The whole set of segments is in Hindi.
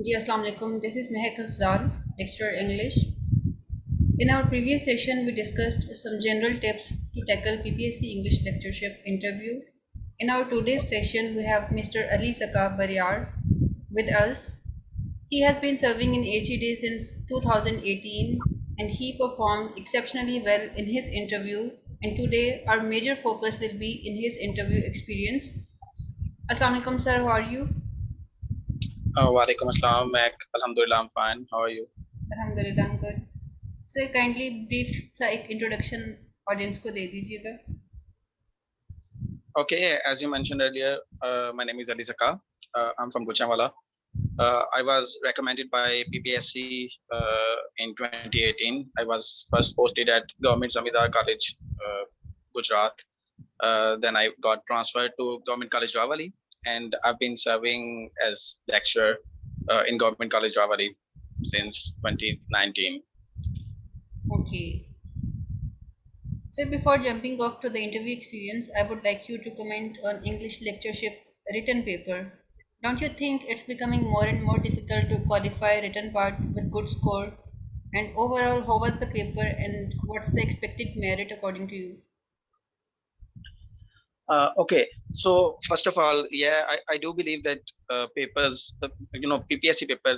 Ji, Assalamu alaikum. This is Mehak Afzal, lecturer English. In our previous session, we discussed some general tips to tackle PPSC English lectureship interview. In our today's session, we have Mr. Ali Saka Baryar with us. He has been serving in HED since 2018 and he performed exceptionally well in his interview. And today, our major focus will be in his interview experience. Assalamu alaikum, sir. How are you? Walaikum assalam, Mac. Alhamdulillah, I'm fine. How are you? Alhamdulillah, I'm good. Sir kindly brief सा एक इंट्रोडक्शन ऑडियंस को दे दीजिएगा. Okay, as you mentioned earlier, my name is Ali Zaka. I'm from Gujranwala. I was recommended by PPSC in 2018. I was first posted at Government Zamindar College, Gujarat. Then I got transferred to Government College Rawali, and I've been serving as lecturer in Government College Rawali since 2019. Okay. Sir, before jumping off to the interview experience, I would like you to comment on English lectureship written paper. Don't you think it's becoming more and more difficult to qualify written part with good score? And overall, how was the paper and what's the expected merit according to you? Okay, so first of all, yeah, I do believe that papers, PPSC paper,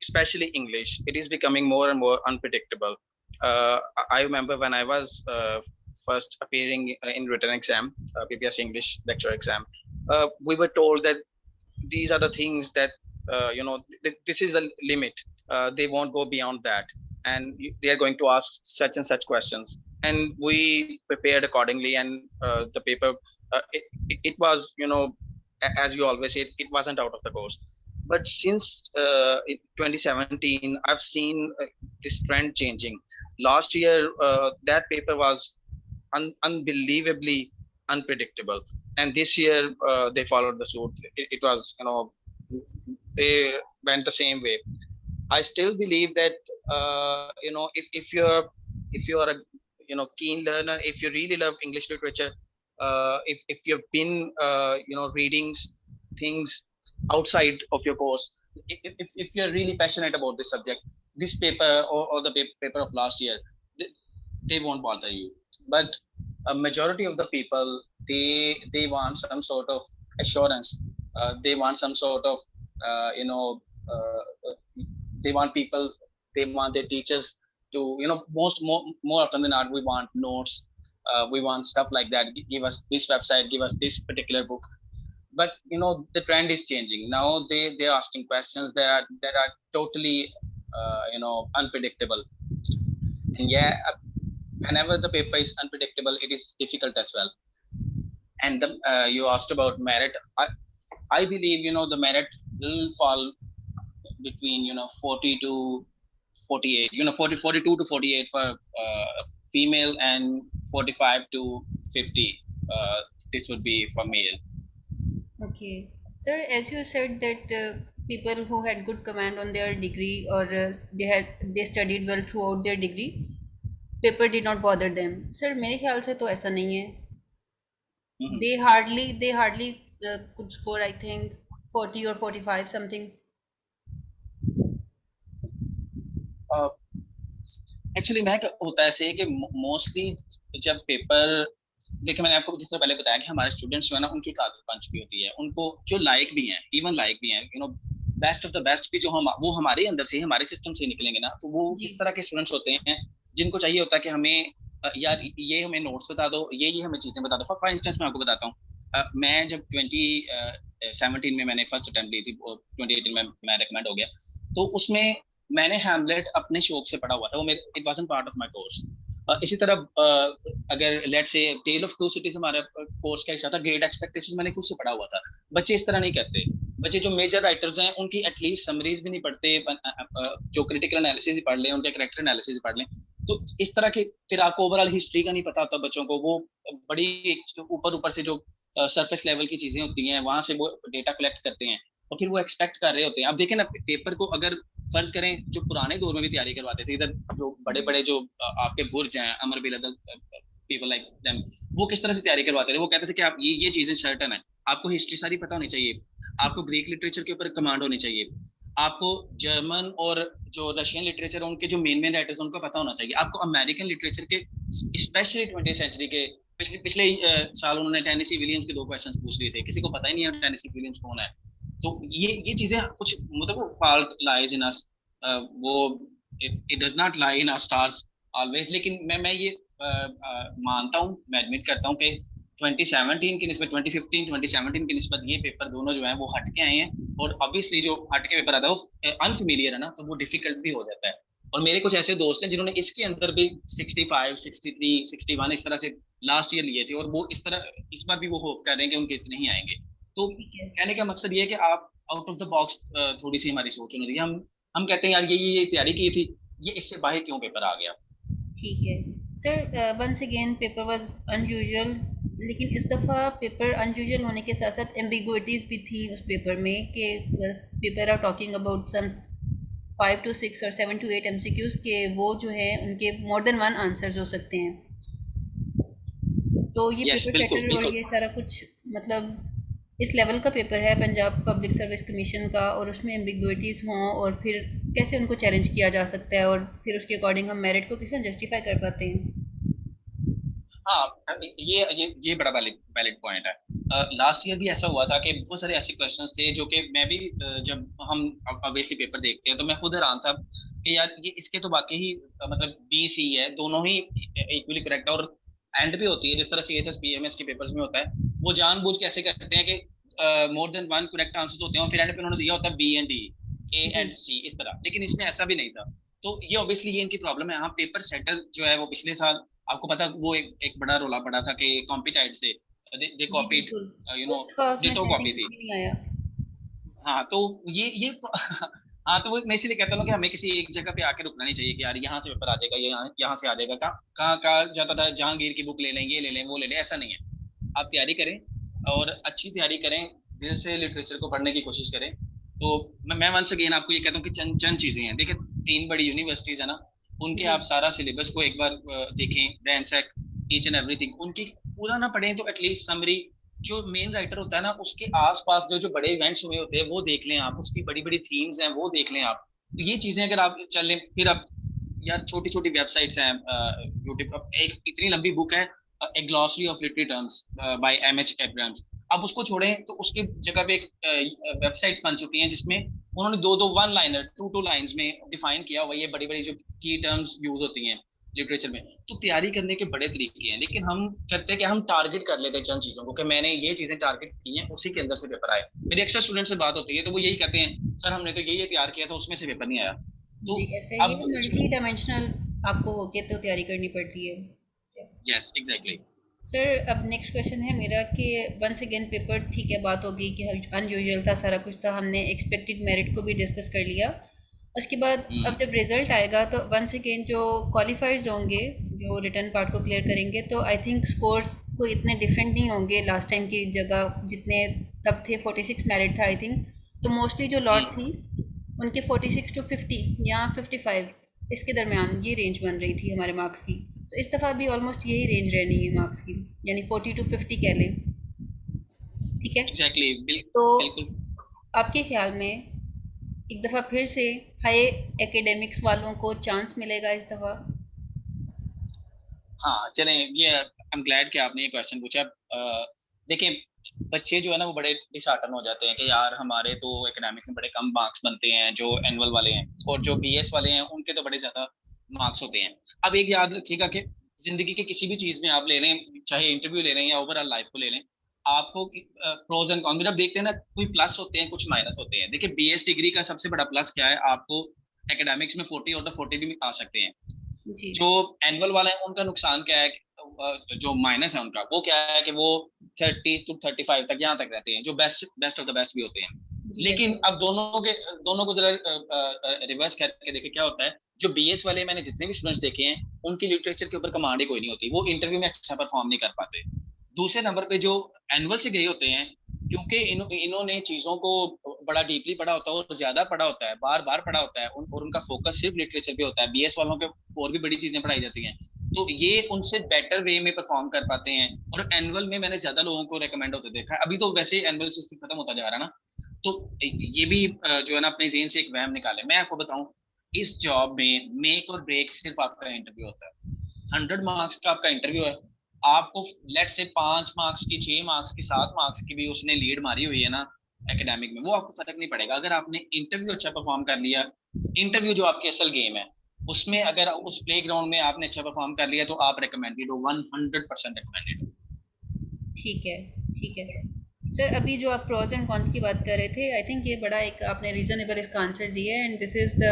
especially English, it is becoming more and more unpredictable. I remember when I was first appearing in written exam, PPSC English lecture exam, we were told that these are the things that this is the limit. They won't go beyond that, and they are going to ask such and such questions. And we prepared accordingly, and the paper, it was, as you always say, it wasn't out of the course. But since 2017, I've seen this trend changing. Last year, that paper was unbelievably unpredictable, and this year they followed the suit. It was, they went the same way. I still believe that if you're a keen learner, if you really love English literature, if you've been reading things outside of your course, if you're really passionate about this subject, this paper or the paper of last year, they won't bother you. But a majority of the people, they want some sort of assurance. They want some sort of they want people, they want their teachers to, more often than not, we want notes, we want stuff like that. Give us this website, give us this particular book. But the trend is changing now. They're asking questions that are totally unpredictable. And yeah, whenever the paper is unpredictable, it is difficult as well. And you asked about merit. I believe the merit will fall between 40 to 48, 42 to 48 for female, and 45 to 50 this would be for male. Okay. Sir, as you said that people who had good command on their degree or they studied well throughout their degree, paper did not bother them. Sir मेरे ख्याल से तो ऐसा नहीं है. Mhm. They hardly could score, I think, 40 or 45 something. Actually मैं होता है ऐसे कि मोस्टली जब पेपर, देखिए मैंने आपको जिस तरह पहले बताया कि हमारे स्टूडेंट्स जो है ना, उनकी एक आदत बन चुकी होती है, उनको जो लायक भी हैं, इवन लायक भी हैं, बेस्ट ऑफ द बेस्ट भी जो हम वो हमारे अंदर से, हमारे सिस्टम से निकलेंगे ना, तो वो जी. इस तरह के स्टूडेंट्स होते हैं जिनको चाहिए होता है कि हमें यार ये हमें नोट्स बता दो, ये हमें चीजें बता दो। फॉर इंस्टेंस मैं आपको बताता हूँ, मैं जब 2017 में मैंने फर्स्ट अटेम्प्ट ली थी, 2018 में मैं रिकमेंड हो गया, तो उसमें मैंने हैमलेट अपने शौक से पढ़ा हुआ था, वो मेरे it wasn't part of my course. इसी तरह अगर let's say tale of two cities हमारे कोर्स का हिस्सा था, ग्रेट एक्सपेक्टेशंस मैंने खुद से पढ़ा हुआ था। बच्चे इस तरह नहीं करते। बच्चे जो मेजर राइटर्स हैं उनकी एटलीस्ट समरीज भी नहीं पढ़ते, जो क्रिटिकल एनालिसिस ही पढ़ लें, उनके कैरेक्टर एनालिसिस पढ़ लें। तो इस तरह के फिर आपको ओवरऑल हिस्ट्री का नहीं पता होता बच्चों को, वो बड़ी ऊपर ऊपर से जो सरफेस लेवल की चीजें होती हैं वहां से वो डेटा कलेक्ट करते हैं, और फिर वो एक्सपेक्ट कर रहे होते हैं। अब देखें ना, पेपर को अगर फर्ज करें, जो पुराने दौर में भी तैयारी करवाते थे, इधर जो बड़े बड़े जो आपके बुर्ज हैं, अमर बिल पीपल लाइक देम, वो किस तरह से तैयारी करवाते थे? वो कहते थे कि आप ये चीजें सर्टन है, आपको हिस्ट्री सारी पता होनी चाहिए, आपको ग्रीक लिटरेचर के ऊपर कमांड होनी चाहिए, आपको जर्मन और जो रशियन लिटरेचर उनके जो मेन राइटर्स उनको पता होना चाहिए, आपको अमेरिकन लिटरेचर के स्पेशली 20th सेंचुरी के पिछले पिछले साल उन्होंने टेनेसी विलियम्स के 2 क्वेश्चंस पूछ लिए थे, किसी को पता ही नहीं है टेनेसी विलियम्स कौन है। तो ये चीजें कुछ मतलब वो फॉल्ट लाइज इन अस, वो it does not lie in our stars always. लेकिन मैं ये मानता हूँ, मैं एडमिट करता हूँ कि 2017 की निस्बत 2015 2017 की निस्बत ये पेपर दोनों जो है वो हट के आए हैं, और ऑब्वियसली जो हट के पेपर आता है वो अनफेमिलियर है ना, तो वो डिफिकल्ट भी हो जाता है। और मेरे कुछ ऐसे दोस्त हैं जिन्होंने इसके अंदर भी 65 63 61 इस तरह से लास्ट ईयर लिए थे, और वो इस तरह इस बार भी वो होप कर रहे हैं कि उनके इतने ही आएंगे। तो ठीक है। कहने का मकसद ये है कि आप आउट ऑफ द बॉक्स थोड़ी सी हमारी सोच होनी चाहिए। हम कहते हैं यार ये तैयारी की थी, ये इससे बाहर क्यों पेपर आ गया। ठीक है sir, once again paper was unusual, लेकिन इस दफ़ा पेपर अनयूजुअल होने के साथ साथ एम्बिगुइटीज़ भी थी उस पेपर में कि paper are talking about some 5 to 6 और 7 to 8 MCQs के वो जो है उनके मोर देन वन आंसर्स हो सकते हैं। तो ये यस पेपर बिल्कुल चैटर और बिल्कुल। ये सारा कुछ मतलब इस लेवल का पेपर है पंजाब पब्लिक सर्विस कमीशन का, और उसमें एम्बिगुइटीज़ हों और फिर कैसे उनको चैलेंज किया जा सकता है, और फिर उसके अकॉर्डिंग हम मेरिट को किस जस्टिफाई कर पाते हैं। हाँ, ये बड़ा वैलिड वैलिड पॉइंट है। लास्ट ईयर भी ऐसा हुआ था कि बहुत सारे ऐसे क्वेश्चंस थे जो कि मैं भी जब हम ऑब्वियसली पेपर देखते हैं तो मैं खुद हैरान था कि यार ये इसके तो वाकई ही मतलब बी सी है, दोनों ही इक्वली करेक्ट है, और एंड भी होती है जिस तरह CSS PMS के पेपर्स में होता है, वो जानबूझ के ऐसे करते हैं कि more than one correct answer होते हैं और फिर एंड पे उन्होंने दिया होता है B and D, A G. And C इस तरह, लेकिन इसमें ऐसा भी नहीं था। तो ये ऑब्वियसली ये इनकी प्रॉब्लम है। हाँ, पेपर सेटर जो है वो पिछले साल आपको पता वो एक बड़ा रोला पड़ा था कि कॉम्पिटाइड से दे जी कॉपीड, बिल्कुल। यू वो नो इस दफ़ा उसमें डिटो से आई कॉपी थिंक थी। भी नहीं आया। हाँ, तो ये हाँ, तो वो मैं इसीलिए कहता हूँ कि हमें किसी एक जगह पे आके रुकना नहीं चाहिए कि यार यहाँ से पेपर आ जाएगा, ये यहाँ से आ जाएगा। कहाँ कहाँ जाता था, जहांगीर की बुक ले लें, ये ले लें, वो ले लें, ऐसा नहीं है। आप तैयारी करें और अच्छी तैयारी करें, दिल से लिटरेचर को पढ़ने की कोशिश करें। तो मैं वंस अगेन आपको ये कहता हूँ कि चंद चंद चीजें हैं। देखिए, 3 बड़ी यूनिवर्सिटीज है ना, उनके जी आप सारा सिलेबस को एक बार देखें, रैंसैक ईच एंड एवरीथिंग, उनकी पूरा ना पढ़ें तो एटलीस्ट समरी जो मेन राइटर होता है ना उसके आसपास जो जो बड़े इवेंट्स हुए होते हैं वो देख लें आप, उसकी बड़ी बड़ी थीम्स हैं वो देख लें आप। तो ये चीजें अगर आप चलें, फिर आप यार छोटी छोटी वेबसाइट्स हैं यूट्यूब, एक इतनी लंबी बुक है a glossary of literary terms by MH Abrams, आप उसको छोड़ें तो उसके जगह पे एक वेबसाइट्स बन चुकी हैं जिसमें उन्होंने दो दो one liner two two lines में डिफाइन किया हुआ ये बड़ी बड़ी जो की टर्म्स यूज होती हैं लिटरेचर में। तो तैयारी करने के बड़े तरीके हैं, लेकिन हम करते हैं कि हम टारगेट कर लेते हैं चंद चीजों को कि मैंने ये चीजें टारगेट की हैं, उसी के अंदर से पेपर आए। मेरे अक्सर स्टूडेंट से बात होती है तो वो यही कहते हैं सर हमने तो यही तैयार किया था उसमें से पेपर नहीं आया। तो जी, ऐसे ही अब ना मल्टी डायमेंशनल आपको होके तो तैयारी करनी पड़ती है। Yes exactly. सर अब नेक्स्ट क्वेश्चन है मेरा कि वंस अगेन पेपर ठीक है, बात होगी कि अनयूजुअल था, सारा कुछ था, हमने एक्सपेक्टेड मेरिट को भी डिस्कस कर लिया। उसके बाद अब जब रिजल्ट आएगा तो वंस अगेन जो क्वालिफाइज होंगे जो रिटर्न पार्ट को क्लियर करेंगे तो आई थिंक स्कोर्स को इतने डिफरेंट नहीं होंगे लास्ट टाइम की जगह जितने तब थे। 46 मेरिट था आई थिंक, तो मोस्टली जो लॉट थी उनके 46 to 50 या 55 इसके दरमियान ये रेंज बन रही थी हमारे मार्क्स की। तो इस दफ़ा भी ऑलमोस्ट यही रेंज रहनी है मार्क्स की, यानी 40 to 50 कह लें। ठीक है। एग्जैक्टली तो बिल्कुल। आपके ख्याल में एक दफ़ा फिर से हाई एकेडमिक्स वालों को चांस मिलेगा इस दफ़ा? हाँ चलें, ये आई एम ग्लैड कि आपने ये क्वेश्चन पूछा। देखें, बच्चे जो है ना वो बड़े डिसहार्टन हो जाते हैं कि यार हमारे तो एकेडमिक में बड़े कम मार्क्स बनते हैं जो एनुअल वाले हैं, और जो BS वाले हैं उनके तो बड़े ज्यादा मार्क्स होते हैं। अब एक याद रखिएगा कि जिंदगी के किसी भी चीज में आप ले लें, चाहे इंटरव्यू ले लें या ओवरऑल लाइफ को ले लें, आपको प्रोज एंड कॉन्स जब देखते हैं ना, कोई प्लस होते हैं कुछ माइनस होते हैं। देखिए, BS डिग्री का सबसे बड़ा प्लस क्या है, आपको एकेडमिक्स में 40 और 40 भी आ सकते हैं। जी जो एनुअल वाले हैं उनका नुकसान क्या है, जो माइनस है उनका वो क्या है कि वो 30 to 35 तक यहाँ तक रहते हैं, जो best best of the best भी होते हैं। जी लेकिन ऐसे। अब दोनों को जरा रिवर्स करके देखे क्या होता है। जो BS वाले मैंने जितने भी स्टूडेंट्स देखे हैं उनकी लिटरेचर के ऊपर कमांड ही कोई नहीं होती, वो इंटरव्यू में अच्छा परफॉर्म नहीं कर पाते। दूसरे नंबर पे जो एनुअल से गए होते हैं, क्योंकि इन्होंने चीजों को बड़ा डीपली पढ़ा होता है और ज्यादा पढ़ा होता है, बार बार पढ़ा होता है, और उनका फोकस सिर्फ लिटरेचर पे होता है। BS वालों के और भी बड़ी चीजें पढ़ाई जाती हैं, तो ये उनसे बेटर वे में परफॉर्म कर पाते हैं। और एनुअल में मैंने ज्यादा लोगों को रेकमेंड होते देखा है। अभी तो वैसे एनुअल सिस्टम खत्म होता जा रहा है ना, तो ये भी जो है ना अपने ज़हन से एक वहम निकाले। मैं आपको बताऊं, इस जॉब में मेक और ब्रेक सिर्फ आपका इंटरव्यू होता है। 100 मार्क्स का आपका इंटरव्यू है, आपको लेट से 5 मार्क्स की, 6 मार्क्स की, 7 मार्क्स की भी उसने लीड मारी हुई है ना एकेडमिक में, वो आपको फर्क नहीं पड़ेगा। अगर आपने इंटरव्यू अच्छा परफॉर्म कर लिया, इंटरव्यू जो आपकी असल गेम है, उसमें अगर उस प्ले ग्राउंड में आपने अच्छा परफॉर्म कर लिया तो आप रिकमेंडेड हो, 100% रिकमेंडेड हो। ठीक है, ठीक है। सर, अभी जो आप प्रोस एंड कॉन्स की बात कर रहे थे, आई थिंक ये बड़ा एक आपने रीज़नेबल इसका आंसर दिया है, and this is the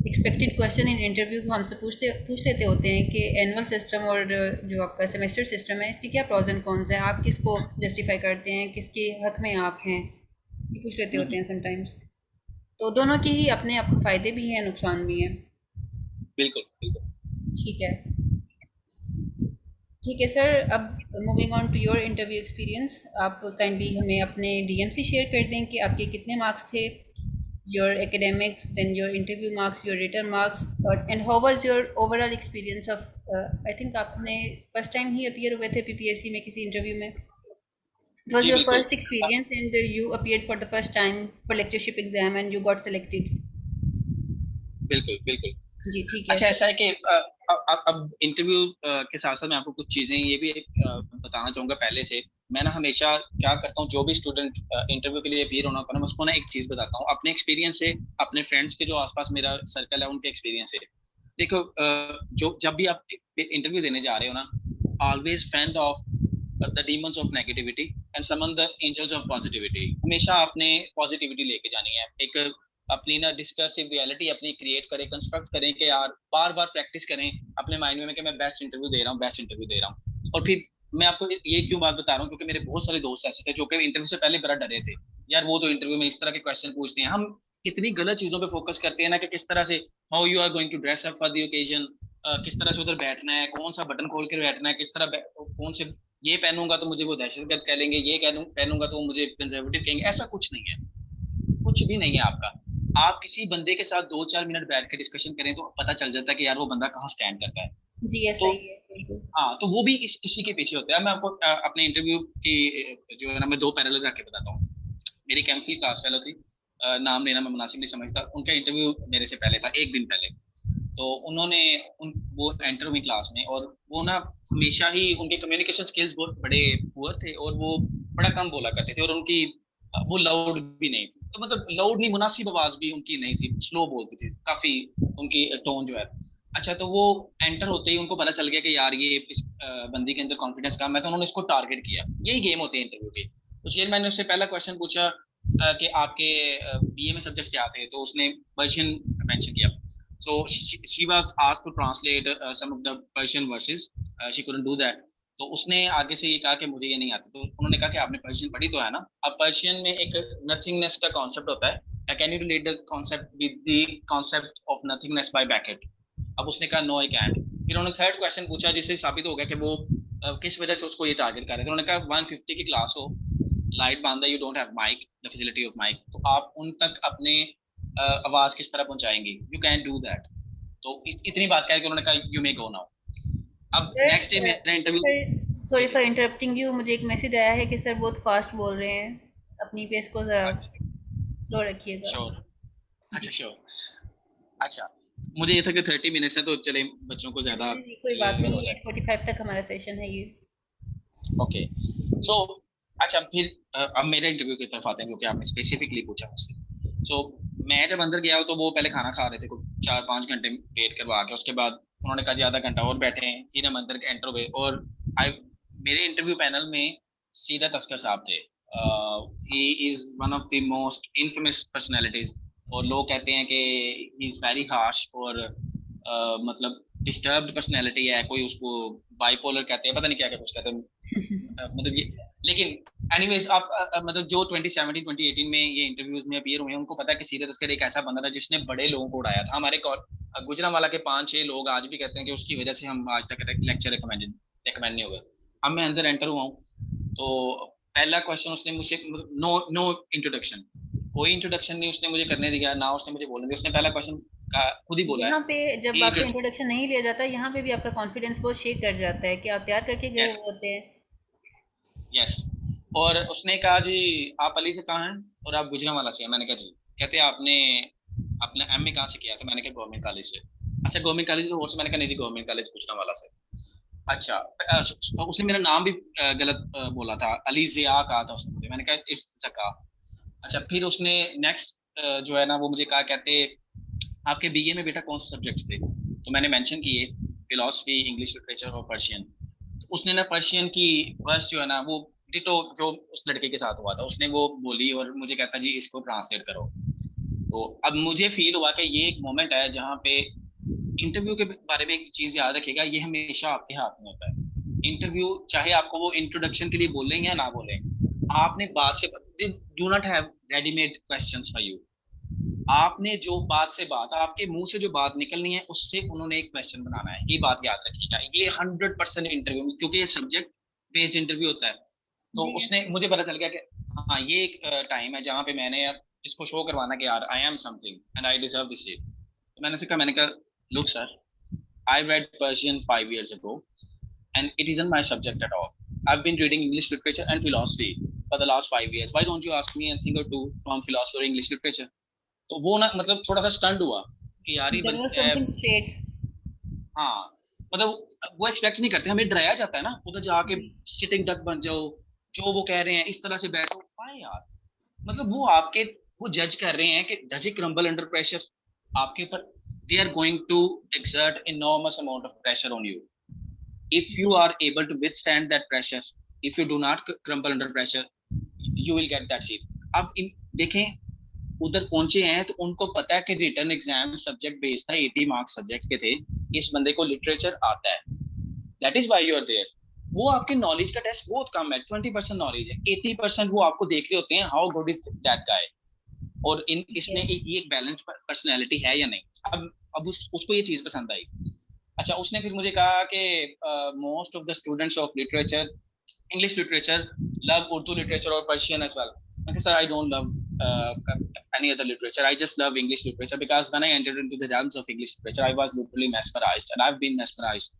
expected question in interview को हमसे पूछ लेते होते हैं कि एनुअल सिस्टम और जो आपका सेमेस्टर सिस्टम है, इसके क्या प्रोस एंड कॉन्स हैं, आप किसको जस्टिफाई करते हैं, किसके हक में आप हैं, ये पूछ लेते होते हैं समटाइम्स। तो दोनों के ही अपने फ़ायदे भी हैं, नुकसान भी हैं। बिल्कुल बिल्कुल। ठीक है, ठीक है सर। अब moving on to your interview experience, आप काइंडली हमें अपने डीएमसी शेयर कर दें कि आपके कितने मार्क्स थे, your academics, then your interview marks, your written marks, और and how was your overall experience of, I think आपने फर्स्ट टाइम ही अपीयर हुए थे पीपीएससी में किसी इंटरव्यू में। इट वाज जी योर बिल्कुल। First experience and you appeared for the first time for lectureship exam and you got selected. बिल्कुल बिल्कुल। जी ठीक है। अच्छा, ऐसा है कि अब इंटरव्यू के साथ साथ मैं आपको कुछ चीजें ये भी बताना चाहूंगा पहले से। मैं ना हमेशा क्या करता हूँ, जो भी स्टूडेंट इंटरव्यू के लिए अपीयर होना होता है ना, मैं उसको ना एक चीज बताता हूँ अपने एक्सपीरियंस से, अपने फ्रेंड्स के जो आसपास मेरा सर्कल है उनके एक्सपीरियंस से। देखो, जो जब भी आप इंटरव्यू देने जा रहे हो ना, always fend off the demons of negativity and summon the angels of positivity. हमेशा आपने पॉजिटिविटी लेके जानी है, एक अपनी ना डिस्कर्सिव रियलिटी अपनी क्रिएट करें, कंस्ट्रक्ट करें कि यार बार बार प्रैक्टिस करें अपने माइंड में कि मैं बेस्ट इंटरव्यू दे रहा हूँ, बेस्ट इंटरव्यू दे रहा हूँ। और फिर मैं आपको ये क्यों बात बता रहा हूँ, क्योंकि मेरे बहुत सारे दोस्त ऐसे थे जो कि इंटरव्यू से पहले बड़ा डरे थे, यार वो तो इंटरव्यू में इस तरह के क्वेश्चन पूछते हैं। हम इतनी गलत चीजों पे फोकस करते हैं ना, कि किस तरह से how you are going to dress up for the occasion, किस तरह से उधर बैठना है, कौन सा बटन खोल कर बैठना है, किस तरह कौन से, ये पहनूंगा तो मुझे वो दहशतगर्द कह लेंगे, ये पहनूंगा तो वो मुझे कंजर्वेटिव कहेंगे। ऐसा कुछ नहीं है, कुछ भी नहीं है आपका। आप किसी बंदे के साथ 2-4 मिनट बैठ के डिस्कशन करें तो पता चल जाता है कि यार वो बंदा कहाँ स्टैंड करता है। जी ऐसा तो ही है बिल्कुल। हाँ, तो वो भी इसी के पीछे होता है। मैं आपको अपने इंटरव्यू की जो है ना, मैं 2 पैरेलल रख के बताता हूँ। मेरी कैंफी क्लास फेलो थी, नाम लेना मैं मुनासिब नहीं समझता, उनका इंटरव्यू मेरे से पहले था, एक दिन पहले। तो उन्होंने वो एंटर हुई क्लास में, और वो ना हमेशा ही उनके कम्युनिकेशन स्किल्स बहुत बड़े पुअर थे, और वो बड़ा कम बोला करते थे, और उनकी वो लाउड भी नहीं थी, तो मतलब लाउड नहीं, मुनासिब आवाज भी उनकी नहीं थी, स्लो बोलती थी काफी, उनकी टोन जो है। अच्छा, तो वो एंटर होते ही उनको पता चल गया कि यार ये इस बंदी के अंदर कॉन्फिडेंस कम है, तो उन्होंने इसको टारगेट किया। यही गेम होती है इंटरव्यू के। तो शेर मैंने उससे पहला क्वेश्चन पूछा कि आपके बीए में सब्जेक्ट क्या थे, तो उसने पर्शियन मेंशन किया। So she was asked to translate some of the Persian verses. She couldn't do that. तो उसने आगे से ये कहा कि मुझे ये नहीं आता। तो उन्होंने कहा कि आपने पर्शियन पढ़ी तो है ना। अब पर्शियन में एक नथिंगनेस का कॉन्सेप्ट होता है। Can you relate the concept with the concept of nothingness by Beckett? अब उसने कहा नो आई कैंट। फिर उन्होंने थर्ड क्वेश्चन पूछा, जिससे साबित हो गया कि वो किस वजह से उसको ये टारगेट कर रहे थे। उन्होंने कहा 150 की क्लास हो, लाइट बांधा, you don't have mic, the facility of mic, तो आप उन तक अपने आवाज किस तरह पहुंचाएंगे? You can do that. तो इतनी बात कह के उन्होंने कहा यू मे गो नाउ। अब सर, नेक्स्ट डे मेरा interview. Sir ji sorry ji. For interrupting you, मुझे एक मैसेज आया है कि सर बहुत फास्ट बोल रहे हैं, अपनी पेस को ज़रा स्लो रखिएगा। श्योर। अच्छा जी। श्योर। अच्छा, मुझे ये था कि 30 मिनट्स है तो चले बच्चों को ज्यादा नहीं नहीं कोई बात नहीं, हो जाए। 8:45 तक हमारा सेशन है ये। ओके। जी। सो अच्छा, फिर अब मेरे इंटरव्यू की तरफ आते हैं, जो कि आपने स्पेसिफिकली पूछा मुझसे। सो मैं जब अंदर गया तो वो पहले खाना खा रहे थे, कुछ 4-5 घंटे वेट करवा के, उसके बाद उन्होंने कहा जी आधा घंटा और बैठे हैं, फिर हम अंदर एंटर हुए। और आई मेरे इंटरव्यू पैनल में सीरत अस्कर साहब थे। He is one of the most infamous personalities, और लोग कहते हैं कि ही इज वेरी हार्श, और मतलब डिस्टर्ब्ड पर्सनैलिटी है, कोई उसको बाइपोलर कहते हैं, पता नहीं क्या क्या कुछ कहते हैं। मतलब ये, लेकिन एनीवेज आप मतलब जो 2017 2018 में ये इंटरव्यूज में अपीयर हुए हैं, उनको पता है कि सीरत अस्कर एक ऐसा बंदा था जिसने बड़े लोगों को उड़ाया था। हमारे गुजरांवाला के 5-6 लोग आज भी कहते हैं कि उसकी वजह से हम आज तक लेक्चर रिकमेंड नहीं हुए। अब मैं अंदर एंटर हुआ हूँ, तो पहला क्वेश्चन उसने मुझे, नो नो इंट्रोडक्शन, कोई इंट्रोडक्शन नहीं उसने मुझे करने दिया, ना उसने मुझे बोलने दिया। उसने पहला क्वेश्चन खुद ही बोला है यहाँ पे जब कि आपसे इंट्रोडक्शन नहीं लिया जाता, यहाँ पे भी आपका कॉन्फिडेंस बहुत शेक कर जाता है कि आप तैयार करके गए यस हुए होते हैं। यस, और उसने कहा जी आप अली से कहाँ हैं और आप गुजरांवाला से हैं। मैंने कहा जी। कहते आपने अपना एमए कहाँ से किया? तो मैंने कहा गवर्नमेंट कॉलेज से। अच्छा गवर्नमेंट कॉलेज और से? मैंने कहा नहीं जी गवर्नमेंट कॉलेज गुजरांवाला से। अच्छा उसने मेरा नाम भी गलत बोला था, अली जिया कहा था उसने मुझे। मैंने कहा इट्स जका। अच्छा फिर उसने नेक्स्ट जो है ना वो मुझे कहा, कहते आपके बीए में बेटा कौन से सब्जेक्ट्स थे? तो मैंने मेंशन किए फिलोसफी, इंग्लिश लिटरेचर और पर्शियन। तो उसने ना पर्शियन की वर्स जो है ना वो डिटो जो उस लड़के के साथ हुआ था उसने वो बोली और मुझे कहता जी इसको ट्रांसलेट करो। तो अब मुझे फील हुआ कि ये एक मोमेंट है जहाँ पे इंटरव्यू के बारे में एक चीज याद रखिएगा, ये हमेशा आपके हाथ में होता है। इंटरव्यू चाहे आपको वो इंट्रोडक्शन के लिए बोलें या ना बोलें, आपने बात से do not have readymade questions for you. आपने जो बात से बात आपके मुंह से जो बात निकलनी है उससे उन्होंने एक क्वेश्चन बनाना है, ये बात याद रखिएगा। ये 100% इंटरव्यू में, क्योंकि ये सब्जेक्ट बेस्ड इंटरव्यू होता है। तो जी उसने मुझे पता चल गया कि हाँ ये एक टाइम है जहाँ पे मैंने यार इसको शो करवाना कि यार I am something and I deserve this seat. तो मैंने कहा look sir, I read Persian 5 years ago, and it isn't my subject at all. I've been reading English literature and philosophy for the last 5 years. Why don't you ask me a thing or two from philosophy or English literature? तो वो ना मतलब थोड़ा सा स्टंड हुआ कि यार ये देयर वाज समथिंग स्ट्रेट। हाँ मतलब वो एक्सपेक्ट नहीं करते, हमें डराया जाता है ना उधर जाके सिटिंग डक बन जाओ, जो वो कह रहे हैं इस तरह से बैठो। हाँ यार मतलब वो जज कर रहे हैं कि does he crumble under pressure आपके ऊपर। They are going to exert enormous amount of pressure on you. If you जी are able to withstand that pressure, if you do not crumble under pressure, you will get that seat. अब देखें उधर पहुंचे हैं तो उनको पता है कि रिटर्न एग्जाम सब्जेक्ट बेस्ड था, 80 मार्क्स सब्जेक्ट के थे, इस बंदे को लिटरेचर आता है, that is why you are there. वो आपके नॉलेज का टेस्ट बहुत कम है, 20% नॉलेज है, 80% वो आपको देख रहे होते हैं how good is that guy, और इसने एक बैलेंस पर्सनैलिटी है या नहीं। अब उसको ये चीज पसंद आई। अच्छा उसने फिर मुझे कहा कि most of the students of literature, English literature, love Urdu literature or Persian as well. Okay, sir, I don't love any other literature. I just love English literature because when I entered into the realms of English literature, I was literally mesmerized, and I've been mesmerized.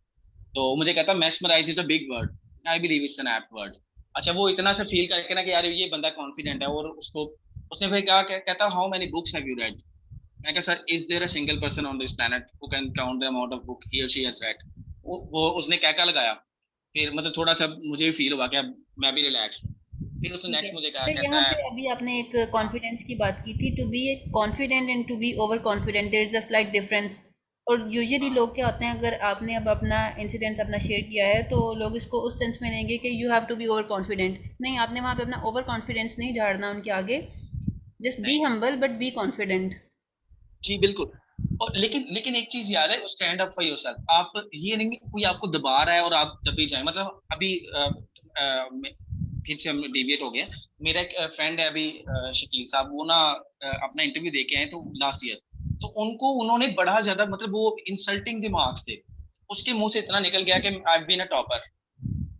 तो मुझे कहता mesmerize is a big word. I believe it's an apt word. अच्छा वो इतना सा फील करके ना कि यार ये बंदा कॉन्फिडेंट है, और उसको उसने फिर कहा कहता how many books have you read? मैं कहा sir is there a single person on this planet who can count the amount of book he और शी हैज रेड? वो उसने क्या लगाया। फिर मतलब थोड़ा सा मुझे भी फील हुआ कि अब मैं भी रिलैक्स हूँ। फिर उसने ठीक है। नेक्स्ट मुझे कहा, सर यहाँ कहता है पे अभी आपने एक हाँ कॉन्फिडेंस की बात की थी, to be a confident and to be over confident there is a slight difference. और यूजुअली हाँ लोग क्या होते हैं, अगर आपने अब अपना इंसिडेंस अपना शेयर किया है तो लोग इसको उस सेंस में लेंगे कि you have to be over confident. नहीं, आपने वहाँ पे अपना ओवर कॉन्फिडेंस नहीं झाड़ना उनके आगे। जस्ट बी नहीं हम्बल बट बी कॉन्फिडेंट। जी बिल्कुल। और लेकिन लेकिन एक चीज याद है, स्टैंड अप फॉर योरसेल्फ। आप ये नहीं कि कोई आपको दबा रहा है और आप दबे जाए। मतलब अभी फिर से हम डेविएट हो गए। मेरा एक फ्रेंड है अभी शकील साहब, वो ना अपना इंटरव्यू दे के आए तो लास्ट ईयर। तो उनको उन्होंने बड़ा ज्यादा मतलब वो इंसल्टिंग रिमार्क्स थे, उसके मुंह से इतना निकल गया कि आई बीन अ टॉपर।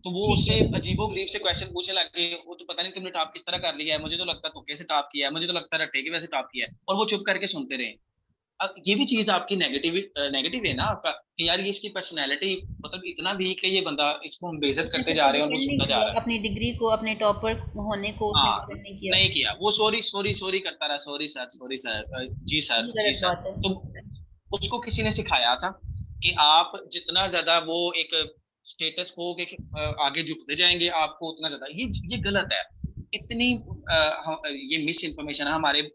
तो वो ठीक उससे है। अजीबो गरीब से क्वेश्चन पूछने लग गए, वो तो पता नहीं तुमने टॉप किस तरह कर लिया है, मुझे तो लगता है तुक्के से टॉप किया है, मुझे तो लगता है रट्टे की वजह से टॉप किया है, और वो चुप करके सुनते रहे। ये भी चीज आपकी नेगेटिव है ना आपका कि यार ये इसकी पर्सनैलिटी मतलब इतना वीक है ये बंदा, इसको हम बेइज्जत उसने करते खुद जा को रहे हैं और वो डिफेंड नहीं सुनता जा किया, रहा है। अपनी डिग्री को, अपने टॉपर होने को उसने हाँ डिफेंड नहीं किया। नहीं किया, वो सॉरी सॉरी सॉरी करता रहा, सॉरी सर जी सर ये जी गलत सर। बात है। तो उसको किसी ने सिखाया था कि आप जितना ज्यादा वो एक स्टेटस को के आगे झुकते जाएंगे आपको उतना ज्यादा ये गलत है। इतनी ये मिस इन्फॉर्मेशन है हमारे।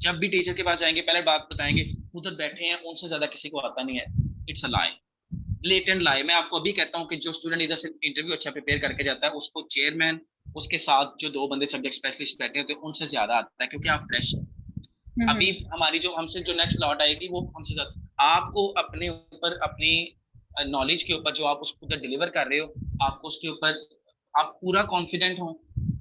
जब भी टीचर के पास जाएंगे पहले बात बताएंगे उधर बैठे हैं उनसे ज्यादा किसी को आता नहीं है। इट्स अ लाई, ब्लेटेंट लाई। मैं आपको अभी कहता हूँ कि जो स्टूडेंट इधर से इंटरव्यू अच्छा प्रिपेयर करके जाता है उसको चेयरमैन उसके साथ जो दो बंदे सब्जेक्ट स्पेशलिस्ट बैठे होते हैं उनसे ज्यादा आता है, क्योंकि आप फ्रेश। अभी हम्म। हमारी जो हमसे जो नेक्स्ट लॉट आएगी वो हमसे ज्यादा आपको अपने ऊपर अपनी नॉलेज के ऊपर जो आप उसको उधर डिलीवर कर रहे हो, आपको उसके ऊपर आप पूरा कॉन्फिडेंट हो।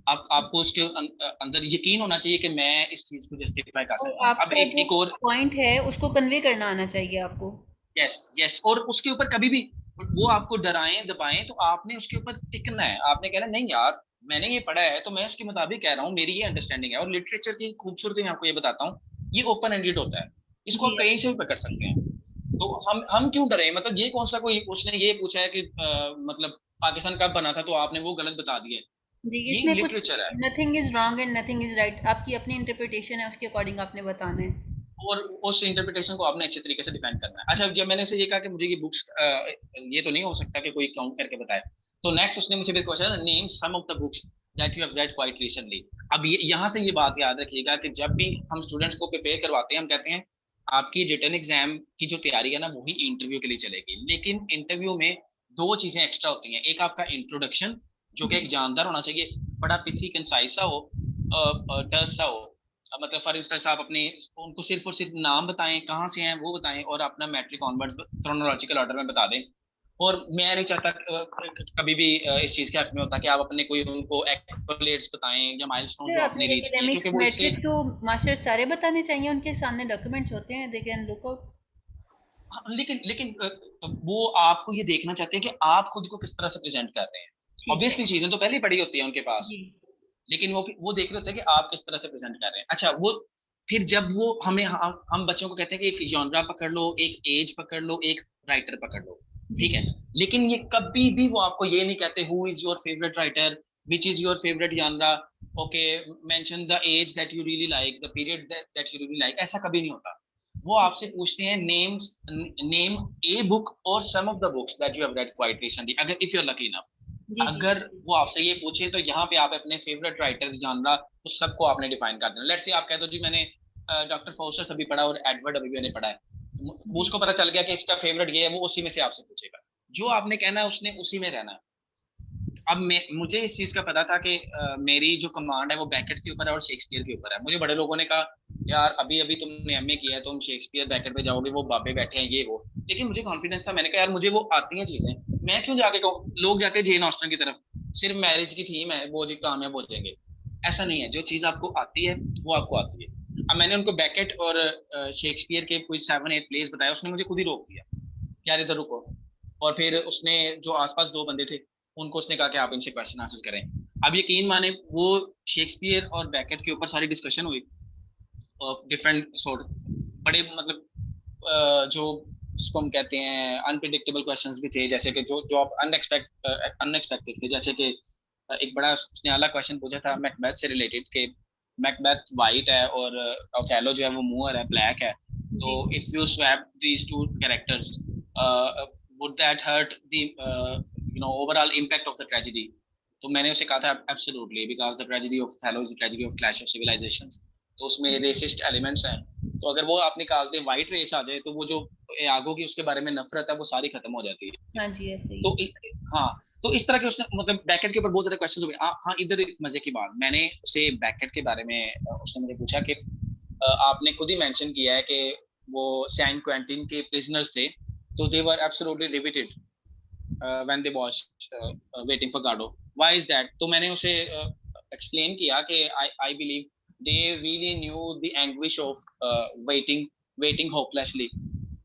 आपको उसके अंदर यकीन होना चाहिए कि मैं इस चीज को जस्टिफाई कर और सकता हूँ। अब आपका जो एक और पॉइंट है उसको कन्वे करना आना चाहिए आपको। यस यस, और उसके ऊपर कभी भी वो आपको डराएं दबाएं तो आपने उसके ऊपर टिकना है। आपने कहना नहीं यार मैंने ये पढ़ा है तो मैं उसके मुताबिक कह रहा हूँ, मेरी ये अंडरस्टैंडिंग है। और लिटरेचर की खूबसूरती मैं आपको ये बताता हूँ, ये ओपन एंडेड होता है, इसको जी आप कहीं अच्छा। से भी पकड़ सकते हैं। तो हम क्यों डरे? मतलब ये कौन सा कोई उसने ये पूछा है कि मतलब पाकिस्तान कब बना था तो आपने वो गलत बता दिया है। जी, ये इसमें कुछ लिटरेचर है। Nothing is wrong and nothing is right, आपकी अपनी इंटरप्रिटेशन है, उसके अकॉर्डिंग आपने बताना है। और उस इंटरप्रिटेशन को आपने अच्छे तरीके से डिफाइन करना है। अच्छा, जब मैंने उसे ये कहा कि मुझे ये बुक्स ये तो नहीं हो सकता कि कोई काउंट करके बताए, तो नेक्स्ट उसने मुझे फिर question, name some of the books that you have read quite recently. अब ये यहाँ से ये बात याद रखिएगा कि जब भी हम स्टूडेंट्स को प्रिपेयर करवाते हैं, हम कहते हैं आपकी रिटन एग्जाम की जो तैयारी है ना, वही इंटरव्यू के लिए चलेगी। लेकिन इंटरव्यू में दो चीजें एक्स्ट्रा होती हैं। एक आपका इंट्रोडक्शन, जो कि जी एक जानदार होना चाहिए, बड़ा पिथी कंसाइज सा हो, टर्स सा हो। मतलब फॉर इंस्टेंस आप अपने उनको सिर्फ और सिर्फ नाम बताएं, कहाँ से हैं वो बताएं, और अपना मैट्रिक ऑनवर्ड्स क्रोनोलॉजिकल ऑर्डर में बता दें। और मैं नहीं चाहता कभी भी इस चीज के हक में होता कि आप अपने कोई उनको एक्कोलेट्स बताएं या माइलस्टोन सर, जो अपने आपने रीच किए, क्योंकि एकेडमिक्स वो इससे। मैट्रिक टू मास्टर सारे बताने चाहिए, उनके सामने डॉक्यूमेंट्स होते हैं, दे कैन लुक आउट। हाँ, लेकिन लेकिन वो आपको ये देखना चाहते हैं कि आप खुद को किस तरह से प्रेजेंट कर रहे हैं। ठीक है। ऑब्वियसली चीजें तो पहले ही पड़ी होती है उनके पास, जी लेकिन वो देख रहे होते हैं कि आप किस तरह से प्रेजेंट कर रहे हैं। अच्छा, वो फिर जब वो हमें हम बच्चों को कहते हैं कि एक जॉनरा पकड़ लो, एक एज पकड़ लो, एक राइटर पकड़ लो, जी ठीक है। जी लेकिन ये कभी भी वो आपको ये नहीं कहते who is your favourite writer, which is your favourite genre, okay, mention the age that you really like, the period that you really like. ऐसा कभी नहीं होता। वो ठीक आपसे है। पूछते हैं नेम ए बुक और some of the books that you have read quite recently, अगर if you are lucky enough. जी जी अगर जी वो आपसे ये पूछे तो यहाँ पे आप अपने फेवरेट राइटर जानना, उस सबको आपने डिफाइन कर देना। लेट्स से आप कह दो जी मैंने डॉक्टर फॉस्टर अभी पढ़ा और एडवर्ड अभी मैंने पढ़ा है, वो जी उसको पता चल गया कि इसका फेवरेट ये है, वो उसी में से आपसे पूछेगा। जो जी आपने कहना है उसने उसी में रहना है। अब मुझे इस चीज का पता था कि मेरी जो कमांड है वो बैकेट के ऊपर है और शेक्सपियर के ऊपर है। मुझे बड़े लोगों ने कहा यार अभी अभी तुमने एमए किया है, तुम शेक्सपियर बैकेट पे जाओगे, वो बाबे बैठे हैं ये वो। लेकिन मुझे कॉन्फिडेंस था, मैंने कहा यार मुझे वो आती हैं चीजें, मैं क्यों जाके कहूँ। लोग जाते हैं जेन ऑस्टन की तरफ, सिर्फ मैरिज की थीम है वो जी कामयाब हो जाएंगे। ऐसा नहीं है, जो चीज आपको आती है वो आपको आती है। अब मैंने उनको बैकेट और शेक्सपियर के कोई 7-8 प्लेस बताया, उसने मुझे खुद ही रोक दिया, यार इधर रुको। और फिर उसने जो आसपास दो बंदे थे उनको उसने कहा कि आप इनसे क्वेश्चन आंसर करें। अब यकीन माने वो शेक्सपियर और बैकेट के ऊपर सारी डिस्कशन हुई, डिफरेंट सॉर्ट बड़े मतलब जो जिसको हम कहते हैं अनप्रिडिक्टेबल क्वेश्चंस भी थे, जैसे कि जो जो आप अनएक्सपेक्टेड थे। जैसे कि एक बड़ा उसने आला क्वेश्चन पूछा था मैकबेथ से रिलेटेड कि मैकबेथ वाइट है और ओथेलो जो है वो मूअर है, ब्लैक है। तो जी if you swap these two characters would that hurt the overall impact of the tragedy? तो मैंने उसे कहा था absolutely, because the tragedy of Othello is the tragedy of clash of civilisations. तो उसमें रेसिस्ट एलिमेंट्स हैं, तो अगर वो आप निकाल दें, व्हाइट रेस आ जाए, तो वो जो आगो की उसके बारे में नफरत है वो सारी खत्म हो जाती है। हाँ जी, ऐसे ही। तो हाँ, तो इस तरह के उसने मतलब बैकेट के ऊपर बहुत ज्यादा क्वेश्चन हुए। हाँ, इधर एक मजे की बात, मैंने उसे बैकेट के बारे में उसने मुझे पूछा कि आपने खुद ही मेंशन किया है कि वो सैन क्वेंटिन के प्रिजनर्स थे, तो they were absolutely riveted when they watched waiting for Godot. Why is that? तो मैंने उसे explain किया कि I believe they really knew the anguish of waiting hopelessly.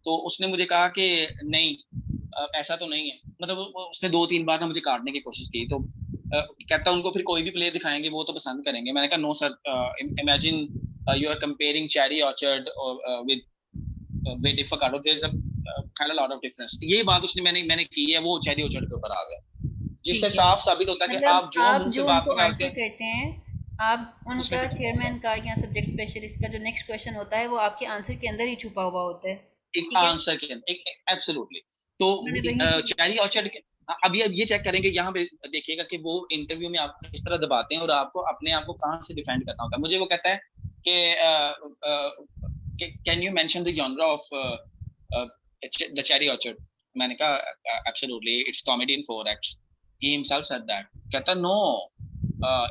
तो उसने मुझे कहा कि नहीं, ऐसा तो नहीं है। मतलब उसने 2-3 बार ना मुझे काटने की कोशिश की। तो कहता उनको फिर कोई भी प्ले दिखाएंगे वो तो पसंद करेंगे। मैंने कहा no sir, imagine you are comparing cherry orchard with waiting for Godot. There's a kind of lot of difference. ये बात उसने मैंने मैंने की है, वो चेरी ऑर्चर्ड के ऊपर आ गया, जिससे ठीक है। साफ साबित होता है कि मतलब आप जो आप मुंह से जो बात उनको निकालते आंसर हैं करते हैं, आप उसमें उनका से चेयरमैन का या सब्जेक्ट स्पेशलिस्ट का जो नेक्स्ट क्वेश्चन होता है वो आपके आंसर के अंदर ही छुपा हुआ होता है। एक ठीक है, आंसर के एक एब्सोल्युटली। तो मैंने वहीं से। चेरी ऑर्चर्ड के अभी अब ये चेक करेंगे यहाँ पे, देखिएगा कि वो इंटरव्यू में आपको किस तरह दबाते हैं और आपको अपने आप को कहाँ से डिफेंड करना होता है। मुझे वो कहता है कि can you mention the genre of the cherry orchard. मैंने कहा absolutely it's comedy in 4 acts. He himself said that. कहता नो,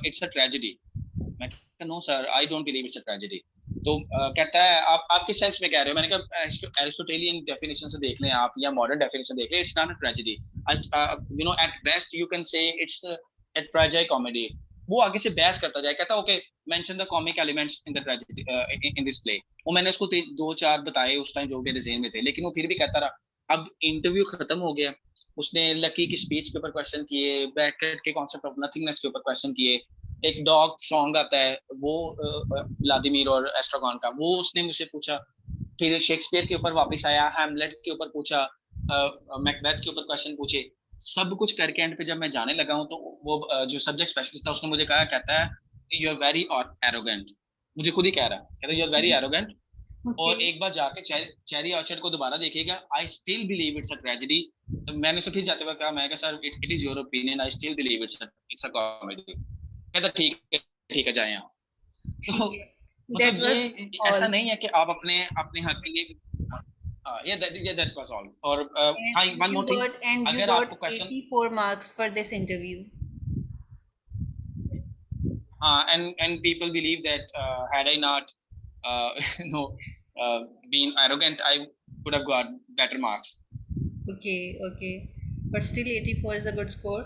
इट्स अ ट्रेजेडी। मैं कहता no sir, I don't believe it's a tragedy. तो कहता है आप किस सेंस में कह रहे हो। मैंने कहा एरिस्टोटेलियन डेफिनेशन से देख लें आप या मॉडर्न डेफिनेशन देख लें, it's not a tragedy. At best you can say it's a tragic comedy. वो आगे से बहस करता जाए, कहता okay mention the comic elements in the tragedy in this play. वो मैंने उसको 2-4 बताए उस टाइम जो मेरे ज़हन में थे, लेकिन वो फिर भी कहता रहा। अब इंटरव्यू खत्म हो गया, उसने लकी की स्पीच के ऊपर क्वेश्चन किए, बैकेट के कॉन्सेप्ट ऑफ नथिंगनेस के ऊपर क्वेश्चन किए, एक डॉग सॉन्ग आता है वो व्लादिमीर और एस्ट्रागॉन का, वो उसने मुझसे पूछा। फिर शेक्सपियर के ऊपर वापस आया, हैमलेट के ऊपर पूछा, मैकबेथ के ऊपर क्वेश्चन पूछे। सब कुछ करके एंड पे जब मैं जाने लगा हूँ तो वो जो सब्जेक्ट स्पेशलिस्ट था उसने मुझे कहा, कहता है यू आर वेरी एरोगेंट, मुझे खुद ही कह रहा है, कहता है यू आर वेरी एरोगेंट, और Okay. एक बार जाके चेरी ऑर्चर्ड को दोबारा देखिएगा, I still believe it's a tragedy. मैंने उसे फिर जाते हुए कहा, मैं sir it is your opinion, I still believe it's a comedy. कहता ठीक है जाए यहाँ। तो ठीक है. That मतलब was ये ऐसा all. नहीं है कि आप अपने अपने हक के लिए, ये दैट वाज ऑल। और हाँ, And one more thing, you अगर got आपको question, 84 marks for this interview. and people believe that had I not no been arrogant, I would have got better marks. Okay, okay. But still 84 is a good score.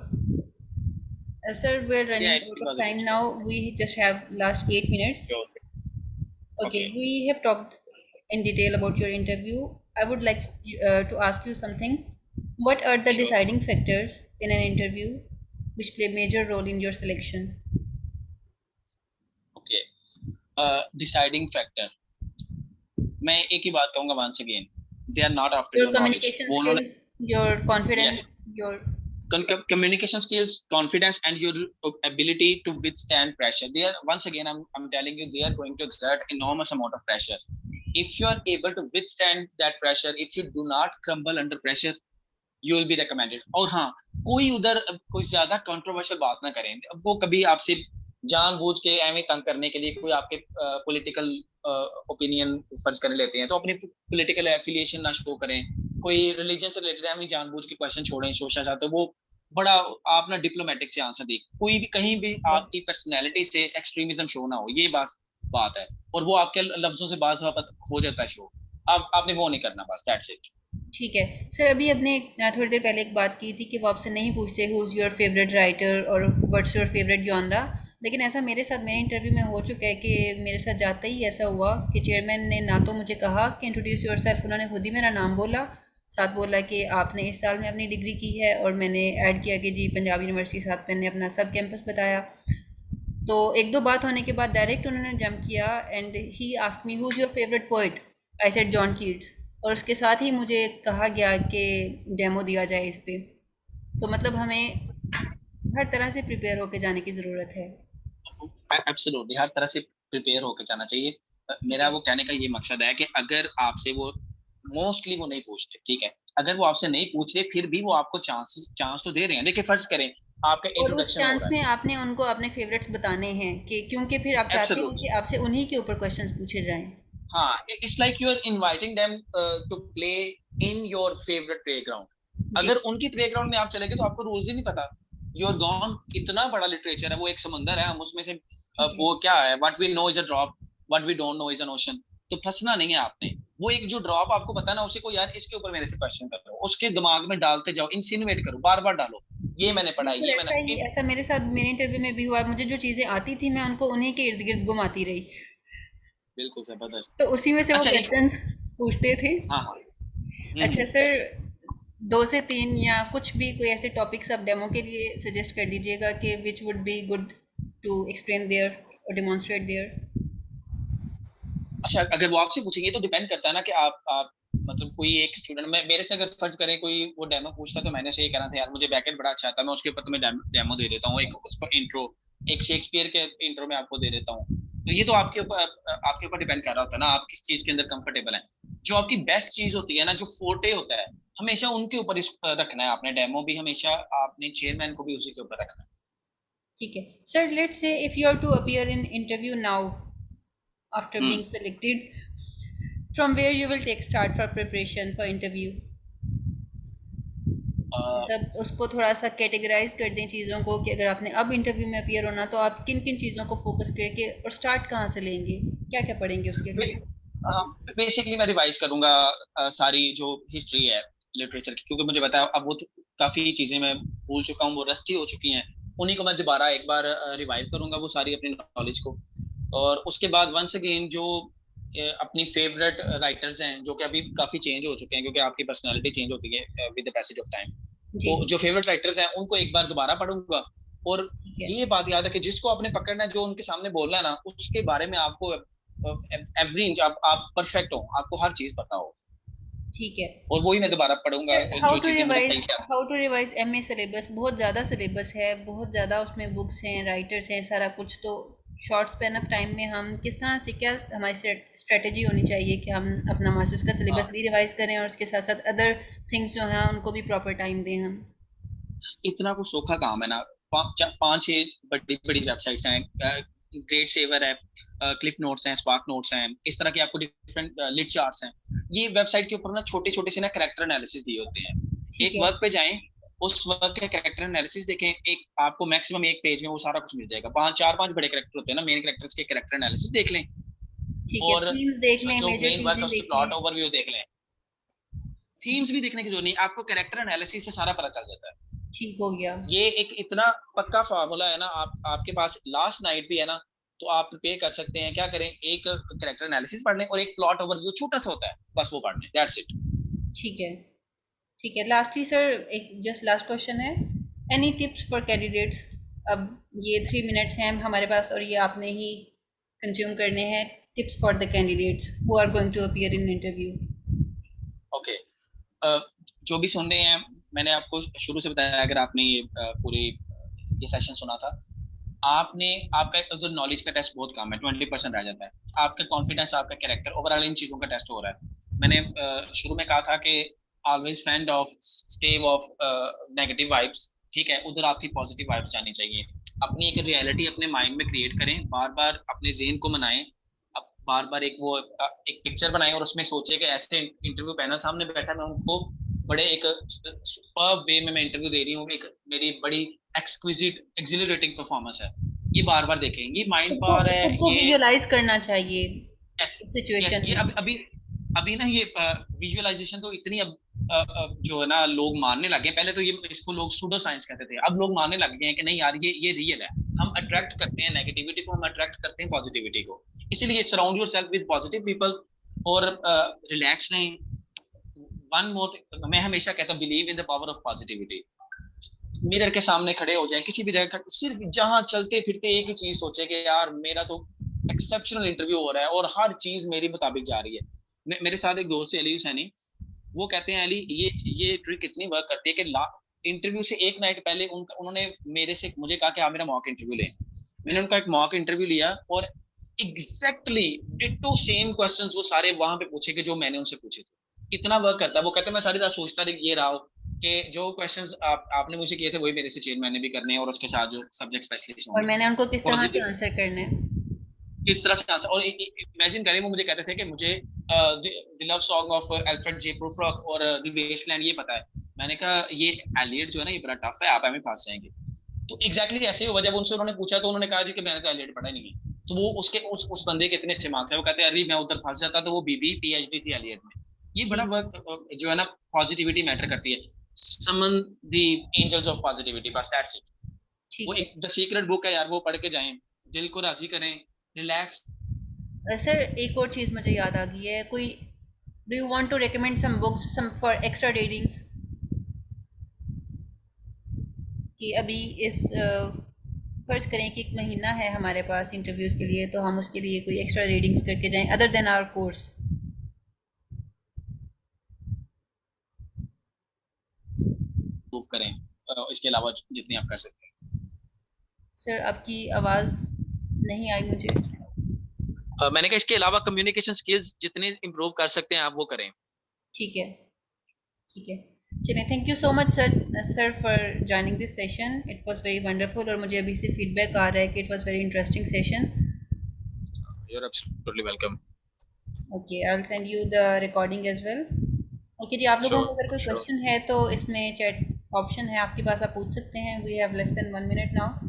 Sir, we're Yeah, running it out of was a good time score. now. We just have last 8 minutes. Sure. Okay, Okay, we have talked in detail about your interview. I would like to ask you something. What are the sure. deciding factors in an interview which play a major role in your selection? Okay. Deciding factor, मैं एक ही बात कहूंगा once again, they are not after Your your knowledge, communication वो उन्होंने, skills, your yes, confidence, your communication skills, confidence, and your ability to withstand pressure. They are, once again, I'm telling you, they are going to exert enormous amount of pressure. If you are able to withstand that pressure, if you do not crumble under pressure, you will be recommended. और हाँ, कोई उधर कोई ज्यादा कंट्रोवर्शियल बात ना करें। वो कभी आपसे जानबूझ के एवं तंग करने के लिए कोई आपके पॉलिटिकल ओपिनियन फर्ज करने लेते हैं, तो अपनी पॉलिटिकल एफिलिएशन ना शो करें। कोई रिलीजन से रिलेटेड एवं जानबूझ के क्वेश्चन छोड़ें शोशा चाहते, वो बड़ा, आप ना डिप्लोमेटिक से आंसर दें, कोई भी कहीं भी आपकी पर्सनैलिटी से एक्सट्रीमिज्म शो ना हो, ये बात है। और वो आपके लफ्जों से बाज हो जाता है शो, आपने वो नहीं करना, बस दैट्स इट। ठीक है सर। अभी अपने थोड़ी देर पहले एक बात की थी कि वो आपसे नहीं पूछते who is your favourite writer और व्हाट्स योर फेवरेट जॉनरा, लेकिन ऐसा मेरे साथ मेरे इंटरव्यू में हो चुका है कि मेरे साथ जाते ही ऐसा हुआ कि चेयरमैन ने ना तो मुझे कहा कि इंट्रोड्यूस योर सेल्फ, उन्होंने खुद ही मेरा नाम बोला, साथ बोला कि आपने इस साल में अपनी डिग्री की है, और मैंने ऐड किया कि जी पंजाब यूनिवर्सिटी, साथ मैंने अपना सब कैंपस बताया। तो एक दो बात होने के बाद डायरेक्ट उन्होंने जंप किया and he asked me who is your favourite poet, I said John Keats, और उसके साथ ही मुझे कहा गया कि डेमो दिया जाए इस पे। तो मतलब हमें हर तरह से प्रिपेयर होकर जाने की ज़रूरत है। एब्सोल्युटली, हर तरह से प्रिपेयर होकर जाना चाहिए। ठीक मेरा है। वो कहने का ये मकसद है कि अगर आपसे वो, मोस्टली वो नहीं पूछते, ठीक है, अगर वो आपसे नहीं पूछ रहे फिर भी वो आपको चांस तो दे रहे हैं। देखिए फर्ज करें आपका और उस इंट्रोडक्शन हो चांस रहा में आपने उनको अपने फेवरेट्स बताने हैं कि क्योंकि फिर आप है, चाहते हो एब्सोल्युटली, कि आपसे उन्हीं के ऊपर क्वेश्चंस पूछे जाएं। हाँ, it's like you are inviting them to play in your favourite playground. जी। अगर उनकी प्लेग्राउंड में आप चले गए तो आपको रूल्स ही नहीं पता, यू आर गॉन। इतना बड़ा लिटरेचर है वो, एक समंदर है, हम उसमें से ठीक है। वो क्या है, what we know is a drop, what we don't know is an ocean. तो फंसना नहीं है आपने, वो एक जो ड्रॉप आपको पता है ना, उसी को यार इसके ऊपर मेरे से क्वेश्चन करो, उसके दिमाग में डालते जाओ, इंसिनुएट करो, बार बार डालो, ये मैंने पढ़ा है, बिल्कुल ये ऐसा ही, मैंने, ऐसा मेरे साथ मेरे इंटरव्यू में भी हुआ। मुझे जो चीज़ें आती थी मैं उनको उन्हीं के इर्द गिर्द घुमाती रही, बिल्कुल जबरदस्त। तो उसी में से वो अच्छा एक, क्वेश्चंस पूछते थे। हाँ हाँ, अच्छा सर, 2 से 3 या कुछ भी कोई ऐसे टॉपिक्स आप डेमो के लिए सजेस्ट कर दीजिएगा कि which would be good to explain there और डेमोन्स्ट्रेट देयर। अच्छा अगर वो आपसे पूछेंगे तो डिपेंड करता है ना कि आप मतलब कोई एक स्टूडेंट, मैं मेरे से अगर फर्ज करें कोई वो डेमो पूछता, तो मैंने से ये कहना था यार मुझे बैकेट बड़ा अच्छा आता है, मैं उसके ऊपर तुम्हें डेमो दे देता हूँ, एक उस पर इंट्रो, एक शेक्सपियर के इंट्रो में आपको दे देता हूँ। तो ये तो आपके ऊपर डिपेंड कर रहा होता है ना, आप किस चीज के अंदर कंफर्टेबल है। जो आपकी बेस्ट चीज होती है ना, जो फोर्टे होता है, हमेशा उनके ऊपर रखना है आपने, डेमो भी हमेशा आपने चेयरमैन को भी उसी के ऊपर रखना है। ठीक है sir. Let's say if you are to appear in interview now after hmm being selected, from where you will take start for preparation for interview. मतलब उसको थोड़ा सा कैटेगराइज कर दें चीज़ों को कि अगर आपने अब इंटरव्यू में अपीयर होना तो आप किन किन चीज़ों को फोकस करके और स्टार्ट कहाँ से लेंगे, क्या क्या पढ़ेंगे उसके लिए। बेसिकली मैं रिवाइज करूंगा सारी जो हिस्ट्री है लिटरेचर की, क्योंकि मुझे बताया अब वो तो काफी चीजें मैं भूल चुका हूँ, वो रस्टी हो चुकी हैं, उन्हीं को मैं दोबारा एक बार रिवाइव करूंगा वो सारी अपनी नॉलेज को। और उसके बाद वंस अगेन जो अपनी फेवरेट राइटर्स हैं जो कि अभी काफी चेंज हो चुके हैं, क्योंकि आपकी पर्सनैलिटी चेंज होती है with the passage of time, जी। तो जो फेवरेट राइटर्स हैं उनको एक बार दोबारा पढ़ूंगा। और ठीक है। ये बात याद है कि जिसको आपने पकड़ना है, जो उनके सामने बोलना है ना, उसके बारे में आपको एवरी इंच आप परफेक्ट हो, आपको हर चीज पता हो। ठीक है। और वही मैं दोबारा पढ़ूंगा हाउ जो टू चीजें मुझे सही रिवाइज से आती how to revise MA syllabus, बहुत ज़्यादा सिलेबस है, बहुत ज़्यादा उसमें बुक्स हैं, राइटर्स हैं, सारा कुछ। तो शॉर्ट स्पैन ऑफ टाइम में हम किस तरह से, क्या हमारी स्ट्रेटजी होनी चाहिए कि हम अपना मास्टर्स का है। सिलेबस भी रिवाइज करें और उसके साथ साथ अदर थिंग्स जो हैं उनको भी प्रॉपर टाइम दें हम? इतना कुछ सोखा काम है ना। पांच छह बड़ी बड़ी वेबसाइट्स हैं, ग्रेट सेवर है, क्लिफ नोट्स हैं, स्पार्क नोट्स हैं, इस तरह के आपको डिफरेंट लिट चार्ट्स हैं। ये वेबसाइट के ऊपर ना छोटे छोटे से ना कैरेक्टर एनालिसिस दिए होते हैं। ठीक एक है। वर्क पे जाएं, उस वर्क के कैरेक्टर एनालिसिस देखें, एक आपको मैक्सिमम एक पेज में वो सारा कुछ मिल जाएगा। पांच चार पांच बड़े कैरेक्टर होते हैं ना, मेन कैरेक्टर्स के कैरेक्टर एनालिसिस देख लें, ठीक है, और थीम्स देख लें, जो मेजर मेन वर्क है चीज़ें उसकी देख लें। प्लॉट ओवरव्यू देख लें। जी, थीम्स भी देखने की जरूरत नहीं, आपको कैरेक्टर एनालिसिस से सारा पता चल जाता है। ठीक हो गया। ये एक इतना पक्का फार्मूला है ना, आप आपके पास लास्ट नाइट भी है ना, तो आप प्रिपेयर कर सकते हैं। क्या करें, एक कैरेक्टर एनालिसिस पढ़ लें और एक प्लॉट ओवरव्यू छोटा सा होता है, बस वो पढ़ लें, दैट्स इट। ठीक है। ठीक है, लास्टली सर एक जस्ट लास्ट क्वेश्चन है, एनी टिप्स फॉर कैंडिडेट्स? अब ये 3 मिनट्स हैं हमारे पास और ये आपने ही कंज्यूम करने हैं। Tips for the candidates who are going to appear in interview. Okay, जो भी सुन रहे हैं, मैंने आपको शुरू से बताया, अगर आपने ये पूरी ये सेशन सुना था, आपने आपका उधर नॉलेज का टेस्ट बहुत कम है, 20% रह जाता है। आपका कॉन्फिडेंस, आपका कैरेक्टर, ओवरऑल इन चीजों का टेस्ट हो रहा है। मैंने शुरू में कहा था कि always fend off stave off negative vibes, ठीक है, उधर आपकी पॉजिटिव वाइब्स जानी चाहिए। अपनी एक रियलिटी अपने माइंड में क्रिएट करें, बार बार अपने जेहन को मनाएं, अब बार बार एक वो एक पिक्चर बनाएं और उसमें सोचे कि ऐसे इंटरव्यू पैनल सामने बैठा, मैं उनको बड़े एक सुपर्ब वे में मैं इंटरव्यू दे रही हूँ, एक मेरी बड़ी एक्सक्विजिट एक्सिलरेटिंग परफॉर्मेंस है। ये बार बार देखें, ये माइंड पावर है खुद को ये। विजुअलाइज करना चाहिए यस, यस, सिचुएशन ये में। अभी अभी ना ये विजुअलाइजेशन तो इतनी अब जो है ना लोग मानने लगे हैं। पहले तो ये इसको लोग सूडो साइंस कहते थे, अब लोग मानने लग गए हैं कि नहीं यार, ये रियल है। हम अट्रैक्ट करते हैं नेगेटिविटी को, हम अट्रैक्ट करते हैं पॉजिटिविटी को। इसीलिए surround yourself with positive people और रिलैक्स रहें। वन मोर, मैं हमेशा कहता हूँ, believe in the power of positivity. Mirror के सामने खड़े हो जाए, किसी भी जगह सिर्फ जहां चलते फिरते एक ही चीज सोचे कि यार मेरा तो एक्सेप्शनल इंटरव्यू हो रहा है और हर चीज मेरी मुताबिक जा रही है। मेरे साथ एक दोस्त है अली हुसैनी, वो कहते हैं, अली ये ट्रिक इतनी वर्क करती है कि इंटरव्यू से एक नाइट पहले उन्होंने मेरे से मुझे कहा कि आप मेरा मॉक इंटरव्यू लें। मैंने उनका एक मॉक इंटरव्यू लिया और एग्जैक्टली डिट्टो सेम क्वेश्चंस वो सारे वहां पे पूछे कि जो मैंने उनसे पूछे थे। इतना वर्क करता है। वो कहते हैं मैं सारी रात सोचता रही, ये रहा कि जो क्वेश्चंस आपने मुझे किए थे वही मेरे से चेंज मैंने भी करने हैं, और उसके साथ जो सब्जेक्ट स्पेशलिस्ट और होंगे मैंने उनको किस तरह से पॉजिटिव आंसर करना है। किस तरह से आंसर। और इमेजिन करें, वो मुझे कहते थे कि मुझे the love song of Alfred J Prufrock और द वेस्टलैंड ये पता है। मैंने कहा ये एलियट जो है ना, ये बड़ा टफ है, आप हमें फंस जाएंगे। तो एग्जैक्टली ऐसे ही हुआ, जब उनसे उन्होंने पूछा तो उन्होंने कहा जी कि मैंने तो एलियट पढ़ा नहीं है। तो वो उसके उस बंदे के इतने अच्छे मार्क्स है, वो कहते हैं अरे मैं उधर फंस जाता, तो वो बीबी पीएचडी थी एलियट में। ये बड़ा ठीक। वर्क जो है ना, पॉजिटिविटी मैटर करती है। समन द एंजल्स ऑफ पॉजिटिविटी, बस दैट्स इट। वो ठीक है। एक द सीक्रेट बुक है यार, वो पढ़ के जाएं, दिल को राजी करें, रिलैक्स। सर एक और चीज़ मुझे याद आ गई है, कोई do you want to recommend some books some for extra readings? कि अभी इस फर्ज करें कि एक महीना है हमारे पास इंटरव्यूज़ के लिए, तो हम उसके लिए कोई एक्स्ट्रा रीडिंग्स करके जाएं other than our course. Prove करें, इसके अलावा जितनी आप कर सकते हैं। सर आपकी आवाज़ नहीं आई मुझे। मैंने कहा इसके अलावा कम्युनिकेशन स्किल्स जितने इंप्रूव कर सकते हैं आप वो करें। ठीक है। ठीक है। चलिए, thank you so much sir for joining this session, it was very wonderful. और मुझे अभी से फीडबैक आ रहा है कि it was very interesting session. You are absolutely welcome. Okay, I will send you the recording as well. Okay जी, आप लोगों श्योर, को अगर कोई श्योर। क्वेश्चन है तो इसमें चैट ऑप्शन है आपके पास, आप पूछ सकते हैं। We have less than 1 minute now.